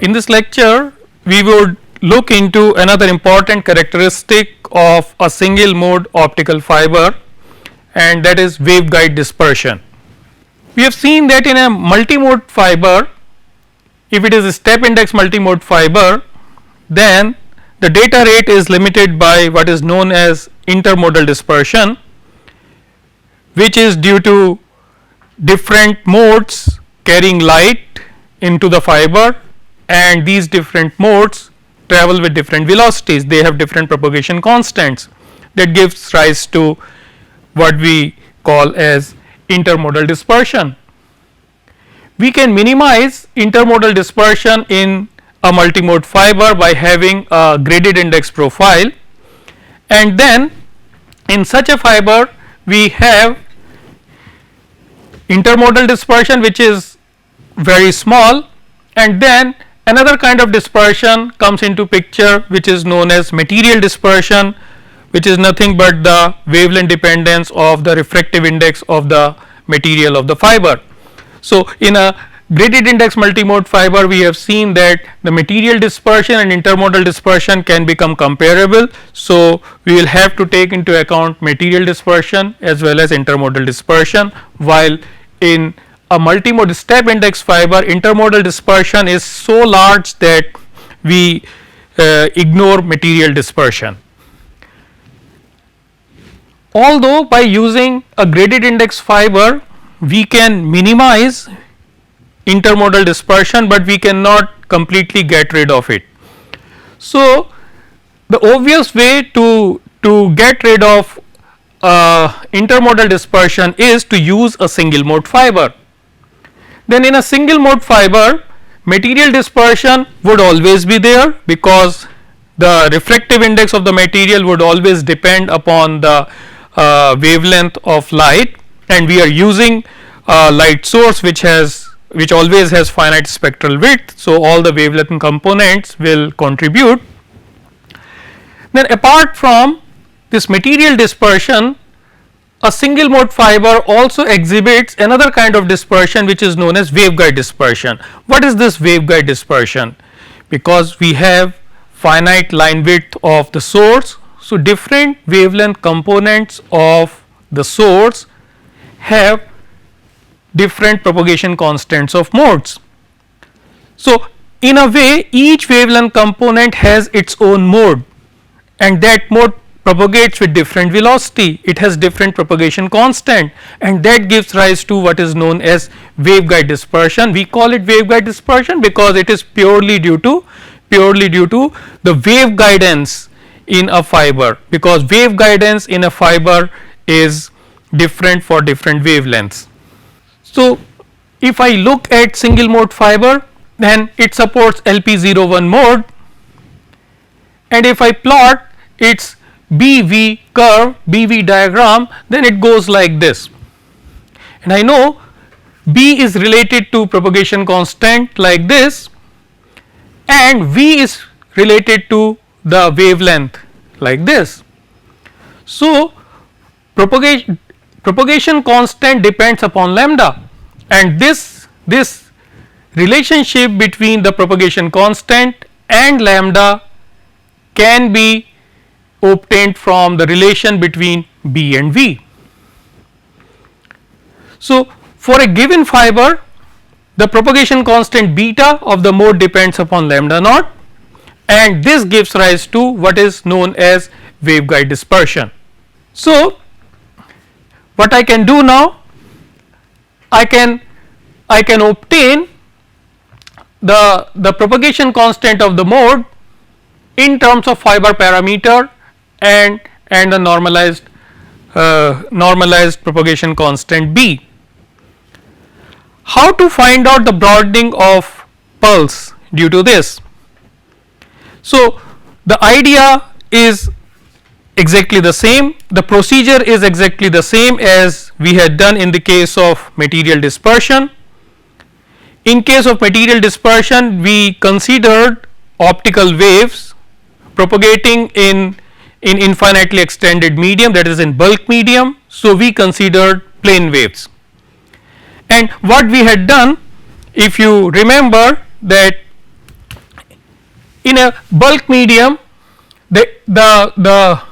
In this lecture, we would look into another important characteristic of a single mode optical fiber, and that is waveguide dispersion. We have seen that in a multimode fiber, if it is a step index multimode fiber, then the data rate is limited by what is known as intermodal dispersion, which is due to different modes carrying light into the fiber, and these different modes travel with different velocities. They have different propagation constants that gives rise to what we call as intermodal dispersion. We can minimize intermodal dispersion in a multimode fiber by having a graded index profile, and then in such a fiber we have intermodal dispersion, which is very small, and then another kind of dispersion comes into picture, which is known as material dispersion, which is nothing but the wavelength dependence of the refractive index of the material of the fiber. So, in a graded index multimode fiber, we have seen that the material dispersion and intermodal dispersion can become comparable. So, we will have to take into account material dispersion as well as intermodal dispersion, while in a multimode step index fiber, intermodal dispersion is so large that we ignore material dispersion. Although by using a graded index fiber we can minimize intermodal dispersion, but we cannot completely get rid of it. So, the obvious way to get rid of intermodal dispersion is to use a single mode fiber. Then in a single mode fiber, material dispersion would always be there, because the refractive index of the material would always depend upon the wavelength of light, and we are using a light source which always has finite spectral width. So, all the wavelength components will contribute. Then apart from this material dispersion, a single mode fiber also exhibits another kind of dispersion, which is known as waveguide dispersion. What is this waveguide dispersion? Because we have finite line width of the source, so different wavelength components of the source have different propagation constants of modes. So, in a way each wavelength component has its own mode, and that mode propagates with different velocity. It has different propagation constant, and that gives rise to what is known as waveguide dispersion. We call it waveguide dispersion because it is purely due to the wave guidance in a fiber, because wave guidance in a fiber is different for different wavelengths. So, if I look at single mode fiber, then it supports LP01 mode, and if I plot its BV curve, BV diagram, then it goes like this, and I know B is related to propagation constant like this, and V is related to the wavelength like this. So, propagation constant depends upon lambda, and this relationship between the propagation constant and lambda can be obtained from the relation between B and V. So, for a given fiber, the propagation constant beta of the mode depends upon lambda naught, and this gives rise to what is known as waveguide dispersion. So, what I can do now, I can obtain the propagation constant of the mode in terms of fiber parameter and the normalized propagation constant B. How to find out the broadening of pulse due to this? So, the idea is exactly the same, the procedure is exactly the same as we had done in the case of material dispersion. In case of material dispersion, we considered optical waves propagating in infinitely extended medium, that is in bulk medium. So, we considered plane waves, and what we had done, if you remember, that in a bulk medium, the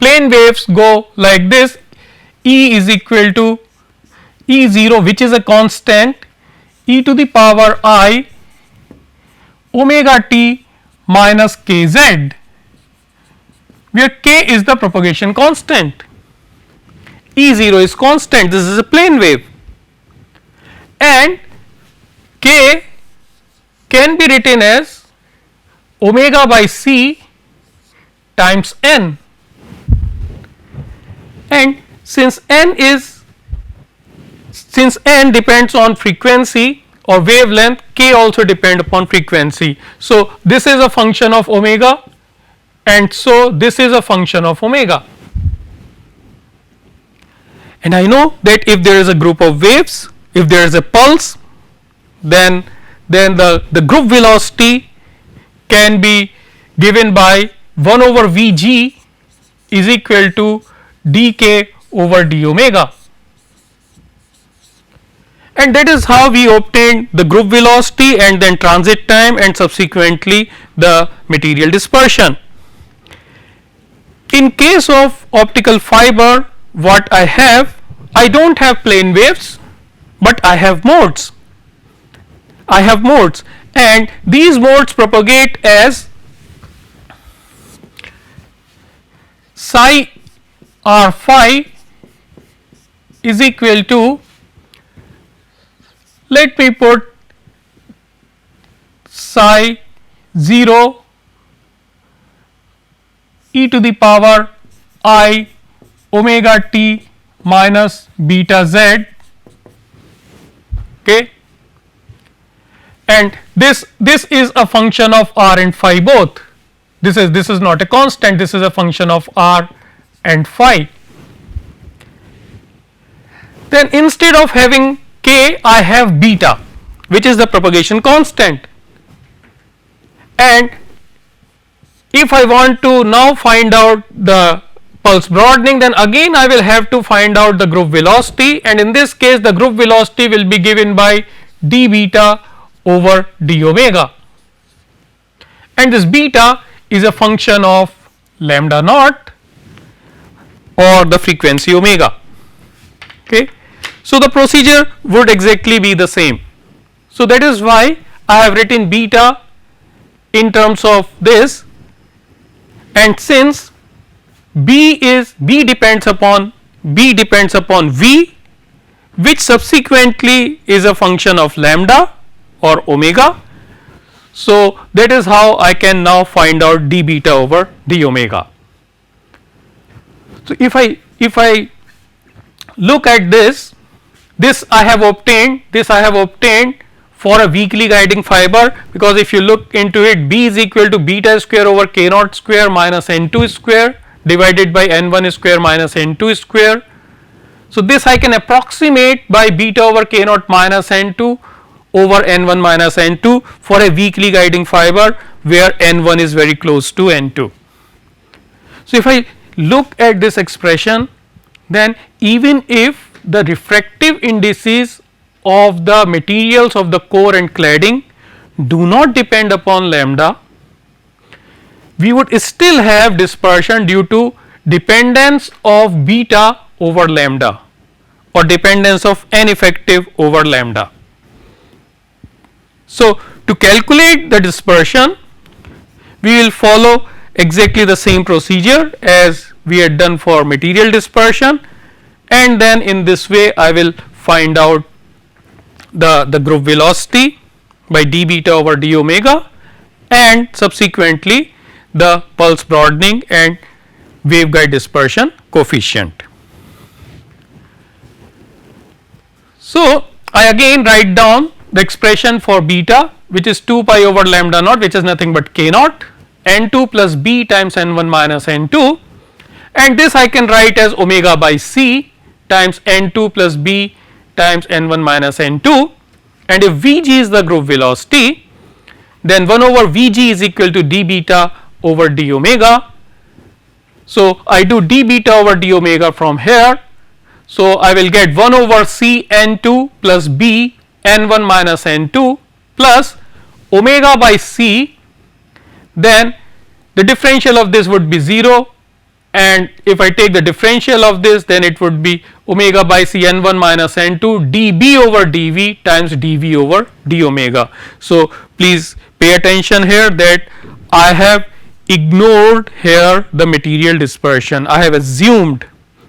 plane waves go like this. E is equal to E0, which is a constant, e to the power I omega t minus kz, where k is the propagation constant. E0 is constant, this is a plane wave, and k can be written as omega by c times n, and since n depends on frequency or wavelength, k also depend upon frequency. So this is a function of omega, and so this is a function of omega. And I know that if there is a group of waves, if there is a pulse, then the group velocity can be given by 1 over Vg is equal to dk over d omega, and that is how we obtained the group velocity and then transit time and subsequently the material dispersion. In case of optical fiber, what I don't have plane waves, but I have modes. And these modes propagate as psi r phi is equal to, let me put psi 0 e to the power I omega t minus beta z, okay, and this is a function of r and phi both. This is not a constant, this is a function of r and phi. Then instead of having k, I have beta, which is the propagation constant, and if I want to now find out the pulse broadening, then again I will have to find out the group velocity, and in this case the group velocity will be given by d beta over d omega, and this beta is a function of lambda naught or the frequency omega, okay. So the procedure would exactly be the same. So that is why I have written beta in terms of this, and since b depends upon v, which subsequently is a function of lambda or omega, so that is how I can now find out d beta over d omega. So if I look at this I have obtained for a weakly guiding fiber, because if you look into it, b is equal to beta square over k naught square minus n2 square divided by n1 square minus n2 square. So this I can approximate by beta over k naught minus n2 over n1 minus n2 for a weakly guiding fiber where n1 is very close to n2. So if I look at this expression, then even if the refractive indices of the materials of the core and cladding do not depend upon lambda, we would still have dispersion due to dependence of beta over lambda or dependence of n effective over lambda. So to calculate the dispersion, we will follow exactly the same procedure as we had done for material dispersion, and then in this way I will find out the group velocity by d beta over d omega and subsequently the pulse broadening and waveguide dispersion coefficient. So I again write down the expression for beta, which is 2 pi over lambda naught, which is nothing but k naught, n2 plus b times n1 minus n2, and this I can write as omega by c times n2 plus b times n1 minus n2, and if Vg is the group velocity, then 1 over Vg is equal to d beta over d omega. So I do d beta over d omega from here, so I will get 1 over c n2 plus b n1 minus n2 plus omega by c, then the differential of this would be 0, and if I take the differential of this, then it would be omega by c n1 minus n2 dB over dV times dV over d omega. So please pay attention here that I have ignored here the material dispersion. I have assumed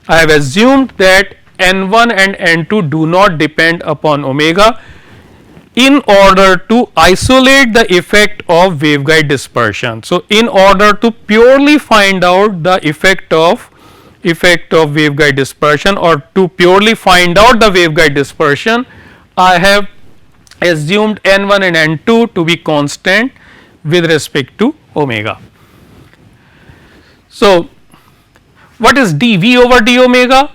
that n1 and n2 do not depend upon omega in order to isolate the effect of waveguide dispersion. So in order to purely find out the effect of waveguide dispersion, or to purely find out the waveguide dispersion, I have assumed n1 and n2 to be constant with respect to omega. So what is dV over d omega?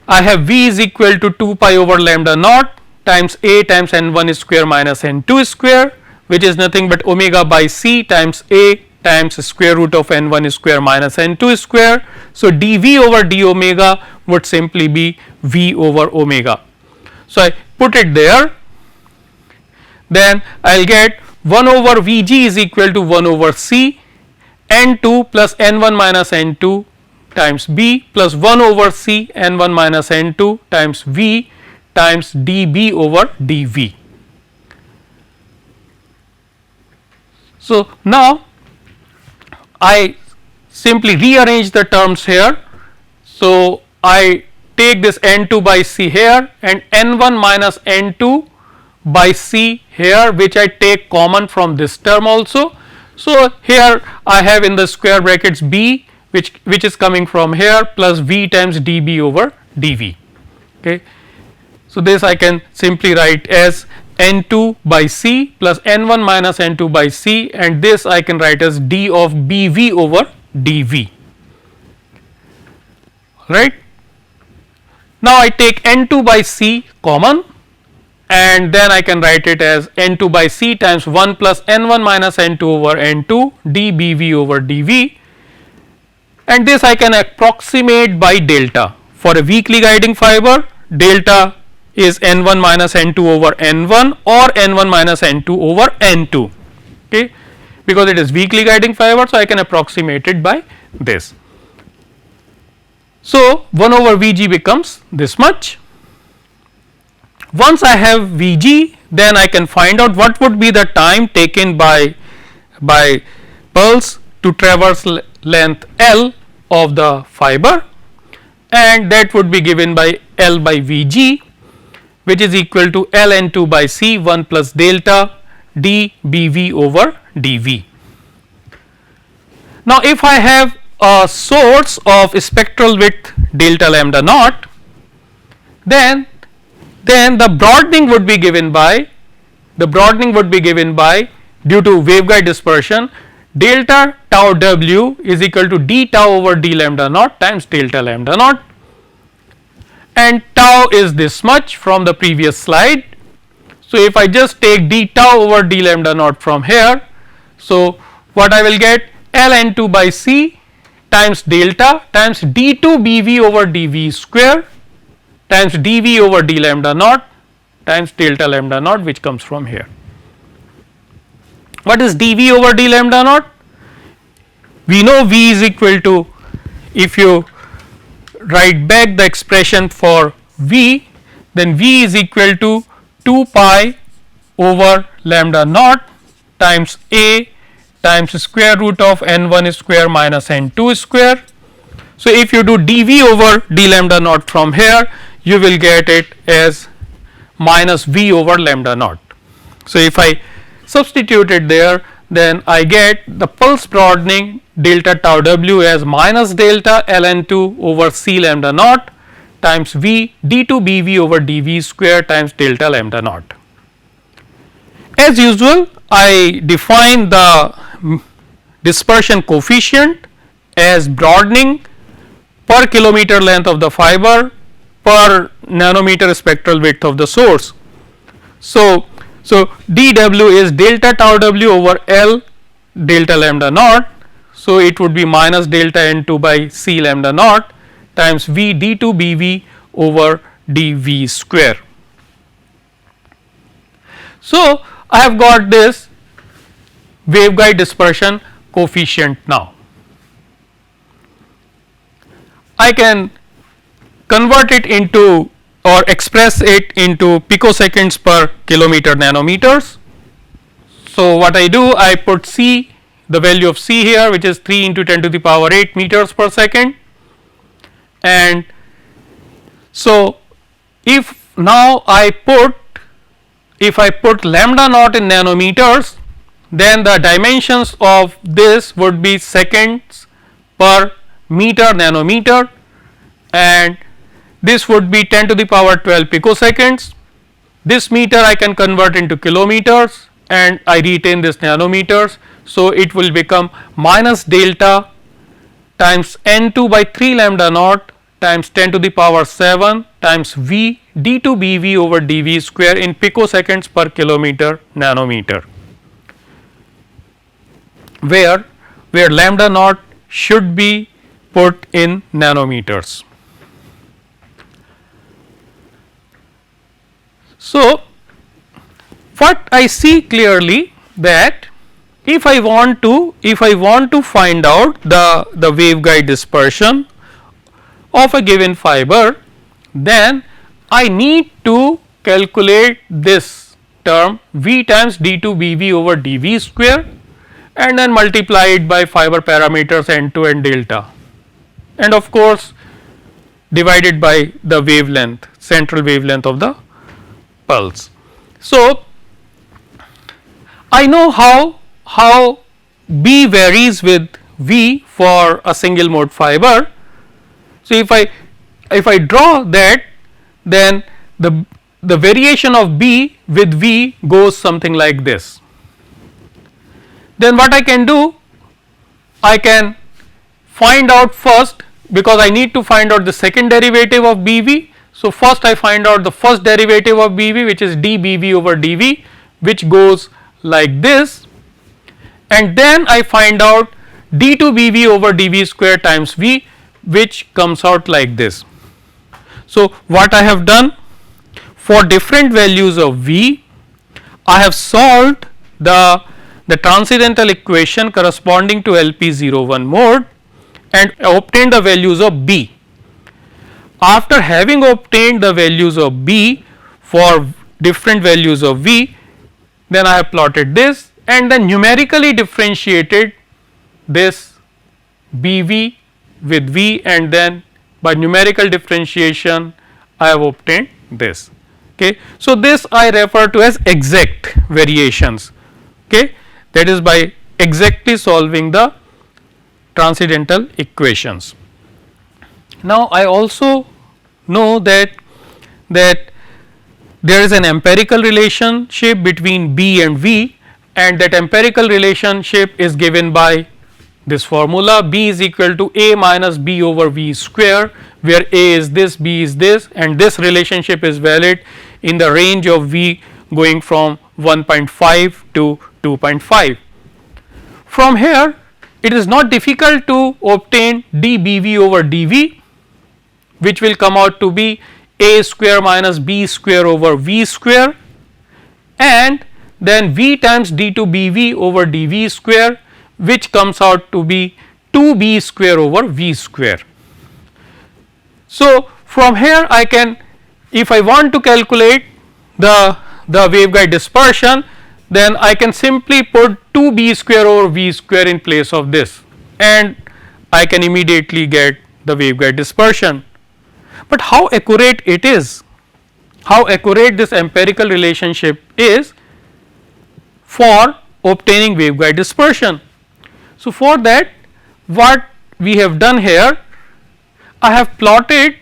I have V is equal to 2 pi over lambda naught times A times n1 square minus n2 square, which is nothing but omega by c times A times square root of n1 square minus n2 square. So dV over d omega would simply be V over omega. So I put it there, then I will get 1 over Vg is equal to 1 over c n2 plus n1 minus n2 times B plus 1 over c n1 minus n2 times V times dB over dV. So now I simply rearrange the terms here. So I take this n2 by c here and n1 minus n2 by c here, which I take common from this term also. So here I have in the square brackets B, which is coming from here, plus V times dB over dV. Okay. So this I can simply write as n2 by c plus n1 minus n2 by c, and this I can write as d of bv over dv. Right. Now I take n2 by c common, and then I can write it as n2 by c times 1 plus n1 minus n2 over n2 dbv over dv, and this I can approximate by delta. For a weakly guiding fiber, delta is n1 minus n2 over n1 or n1 minus n2 over n2, okay, because it is weakly guiding fiber. So I can approximate it by this. So 1 over Vg becomes this much. Once I have Vg, then I can find out what would be the time taken by pulse to traverse length L of the fiber, and that would be given by L by Vg, which is equal to Ln2 by c 1 plus delta dBv over dV. Now if I have a source of spectral width delta lambda naught, then the broadening would be given by due to waveguide dispersion, delta tau w is equal to d tau over d lambda naught times delta lambda naught, and tau is this much from the previous slide. So if I just take d tau over d lambda naught from here, so what I will get, Ln2 by c times delta times d2 bv over dv square times dv over d lambda naught times delta lambda naught, which comes from here. What is dv over d lambda naught? We know v is equal to, if you write back the expression for v, then v is equal to 2 pi over lambda naught times a times square root of n1 square minus n2 square. So if you do dv over d lambda naught from here, you will get it as minus v over lambda naught. So if I substitute it there, then I get the pulse broadening delta tau w as minus delta ln2 over c lambda naught times v d2 bv over dv square times delta lambda naught. As usual, I define the dispersion coefficient as broadening per kilometer length of the fiber per nanometer spectral width of the source. So dw is delta tau w over L delta lambda naught. So it would be minus delta n2 by c lambda naught times v d2 bv over dv square. So I have got this waveguide dispersion coefficient now. I can convert it into or express it into picoseconds per kilometer nanometers. So, what I do, I put C, the value of C here, which is 3 into 10 to the power 8 meters per second, and so if now if I put lambda naught in nanometers, then the dimensions of this would be seconds per meter nanometer, and this would be 10 to the power 12 picoseconds. This meter I can convert into kilometers and I retain this nanometers. So, it will become minus delta times n2 by 3 lambda naught times 10 to the power 7 times V d2 bV over dV square in picoseconds per kilometer nanometer, where lambda naught should be put in nanometers. So, what I see clearly that if I want to find out the waveguide dispersion of a given fiber, then I need to calculate this term V times d2 bV over dV square and then multiply it by fiber parameters n2 and delta, and of course divided by the wavelength, central wavelength of the pulse. So, I know how B varies with V for a single mode fiber. So, if I draw that, then the variation of B with V goes something like this. Then what I can do, I can find out first, because I need to find out the second derivative of BV. So, first I find out the first derivative of BV, which is dBV over dV, which goes like this, and then I find out d2bV over dV square times V, which comes out like this. So, what I have done, for different values of V, I have solved the transcendental equation corresponding to LP01 mode and obtained the values of B. After having obtained the values of B for different values of V, then I have plotted this and then numerically differentiated this BV with V, and then by numerical differentiation I have obtained this. Okay. So, this I refer to as exact variations, okay, that is by exactly solving the transcendental equations. Now, I also know that there is an empirical relationship between B and V, and that empirical relationship is given by this formula: B is equal to A minus B over V square, where A is this, B is this, and this relationship is valid in the range of V going from 1.5 to 2.5. From here, it is not difficult to obtain dBV over dV, which will come out to be A square minus B square over V square, and then V times d2bV over dV square, which comes out to be 2B square over V square. So, from here I can, if I want to calculate the waveguide dispersion, then I can simply put 2B square over V square in place of this, and I can immediately get the waveguide dispersion. But how accurate it is, how accurate this empirical relationship is for obtaining waveguide dispersion. So, for that, what we have done here, I have plotted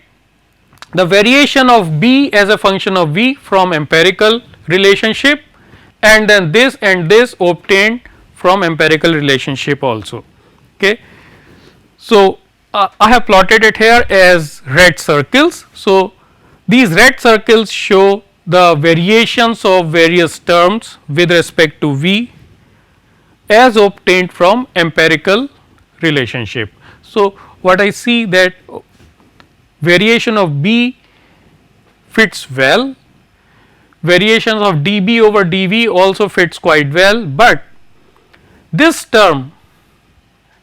the variation of B as a function of V from empirical relationship, and then this and this obtained from empirical relationship also. Okay. So, I have plotted it here as red circles. So, these red circles show the variations of various terms with respect to V as obtained from empirical relationship. So, what I see that variation of B fits well, variations of dB over dV also fits quite well, but this term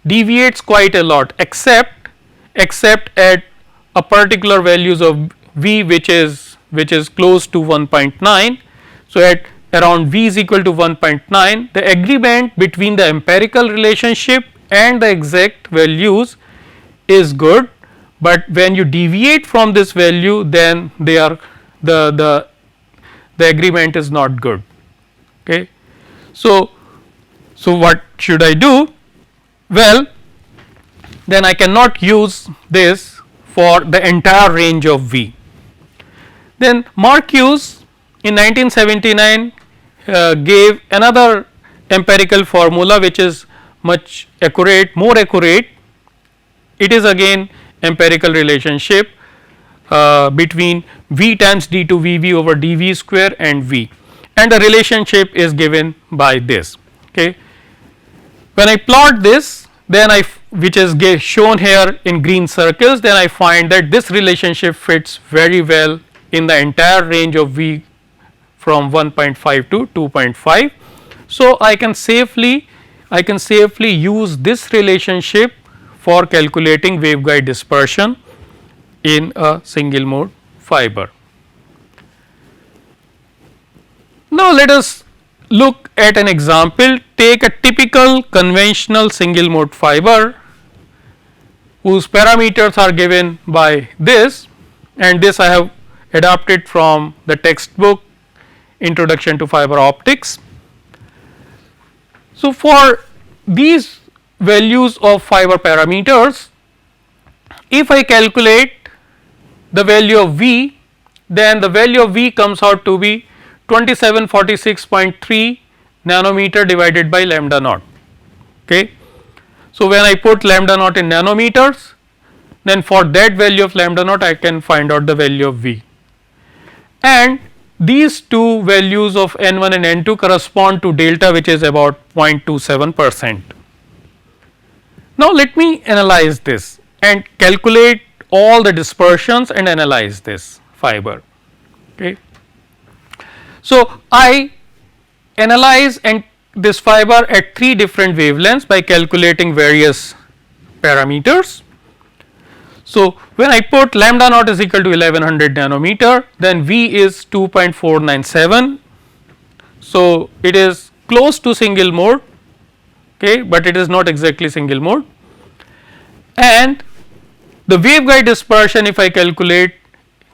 deviates quite a lot, except at a particular values of V which is close to 1.9. So, at around V is equal to 1.9, the agreement between the empirical relationship and the exact values is good, but when you deviate from this value, then they are the agreement is not good. Okay. So, what should I do? Well, then I cannot use this for the entire range of V. Then Marcuse in 1979 gave another empirical formula which is much accurate, more accurate. It is again empirical relationship between V times d2Vv over dV square and V, and the relationship is given by this. Okay. When I plot this, then which is shown here in green circles, then I find that this relationship fits very well in the entire range of V from 1.5 to 2.5. So, I can safely use this relationship for calculating waveguide dispersion in a single mode fiber. Now, let us look at an example. Take a typical conventional single mode fiber whose parameters are given by this, and this I have adapted from the textbook Introduction to Fiber Optics. So, for these values of fiber parameters, if I calculate the value of V, then the value of V comes out to be 2746.3 nanometer divided by lambda naught. Okay. So, when I put lambda naught in nanometers, then for that value of lambda naught I can find out the value of V, and these two values of N1 and N2 correspond to delta, which is about 0.27%. Now, let me analyze this and calculate all the dispersions and analyze this fiber. Okay. So, I analyze and this fiber at 3 different wavelengths by calculating various parameters. So, when I put lambda naught is equal to 1100 nanometer, then V is 2.497. So, it is close to single mode, okay, but it is not exactly single mode, and the waveguide dispersion, if I calculate,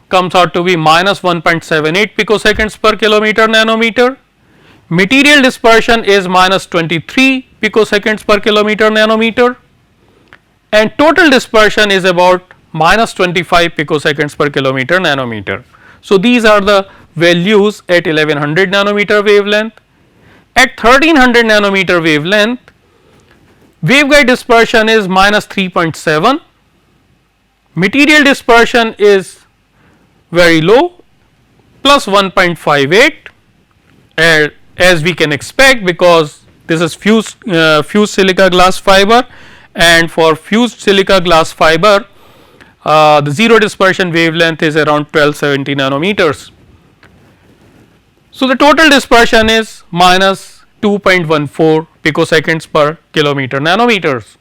comes out to be minus 1.78 picoseconds per kilometer nanometer. Material dispersion is minus 23 picoseconds per kilometer nanometer, and total dispersion is about minus 25 picoseconds per kilometer nanometer. So, these are the values at 1100 nanometer wavelength. At 1300 nanometer wavelength, waveguide dispersion is minus 3.7, material dispersion is very low, plus 1.58, as we can expect, because this is fused silica glass fiber, and for fused silica glass fiber the zero dispersion wavelength is around 1270 nanometers. So, the total dispersion is minus 2.14 picoseconds per kilometer nanometers.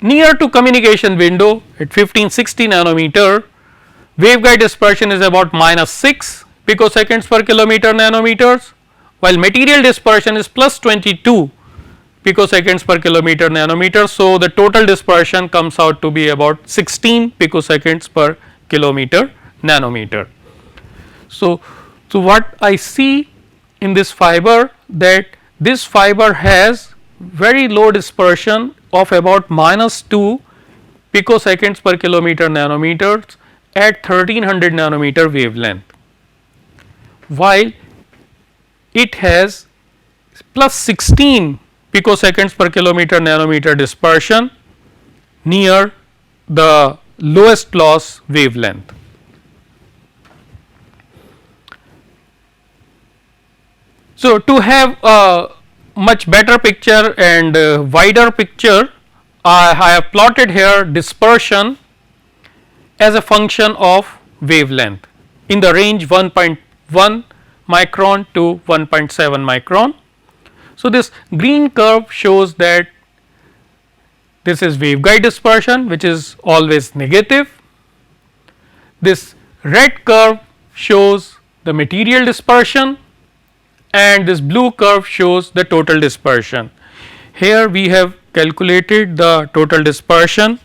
Near to communication window at 1560 nanometer, waveguide dispersion is about minus 6 picoseconds per kilometer nanometers, while material dispersion is plus 22 picoseconds per kilometer nanometer. So, the total dispersion comes out to be about 16 picoseconds per kilometer nanometer. So, what I see in this fiber, that this fiber has very low dispersion of about minus 2 picoseconds per kilometer nanometers at 1300 nanometer wavelength, while it has plus 16 picoseconds per kilometer nanometer dispersion near the lowest loss wavelength. So, to have a much better picture and wider picture, I have plotted here dispersion as a function of wavelength in the range 1.1 micron to 1.7 micron. So, this green curve shows that this is waveguide dispersion, which is always negative. This red curve shows the material dispersion and this blue curve shows the total dispersion. Here we have calculated the total dispersion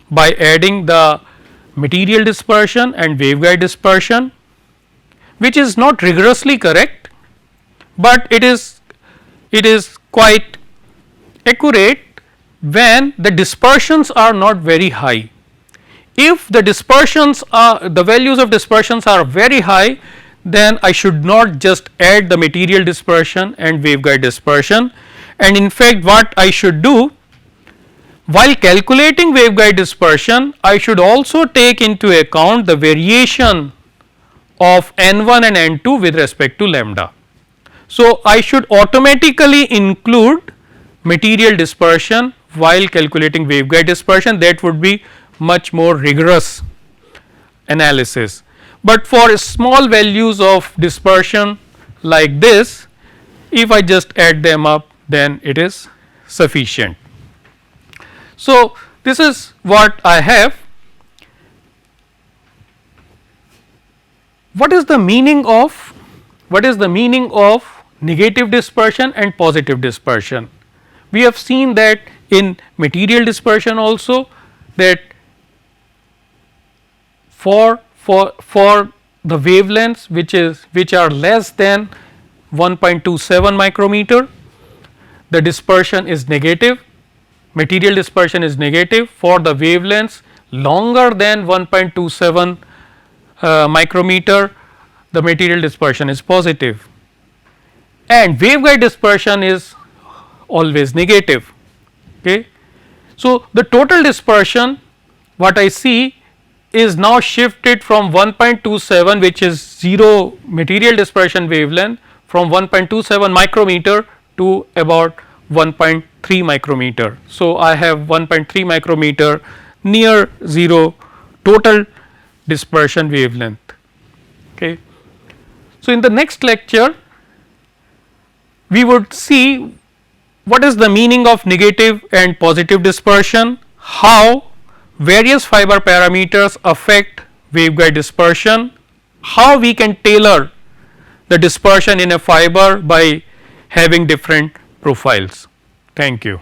by adding the material dispersion and waveguide dispersion, which is not rigorously correct, but it is quite accurate when the dispersions are not very high. If the dispersions are, the values of dispersions are very high, then I should not just add the material dispersion and waveguide dispersion, and in fact what I should do, while calculating waveguide dispersion, I should also take into account the variation of n1 and n2 with respect to lambda. So, I should automatically include material dispersion while calculating waveguide dispersion. That would be much more rigorous analysis, but for small values of dispersion like this, if I just add them up, then it is sufficient. So, this is what I have. What is the meaning of negative dispersion and positive dispersion? We have seen that in material dispersion also, that for the wavelengths which are less than 1.27 micrometer, the dispersion is negative, material dispersion is negative. For the wavelengths longer than 1.27 micrometer, the material dispersion is positive, and waveguide dispersion is always negative. Okay. So, the total dispersion, what I see, is now shifted from 1.27, which is 0 material dispersion wavelength, from 1.27 micrometer to about 1.3 micrometer. So, I have 1.3 micrometer near 0 total dispersion wavelength. Okay. So, in the next lecture we would see what is the meaning of negative and positive dispersion, how various fiber parameters affect waveguide dispersion, how we can tailor the dispersion in a fiber by having different profiles. Thank you.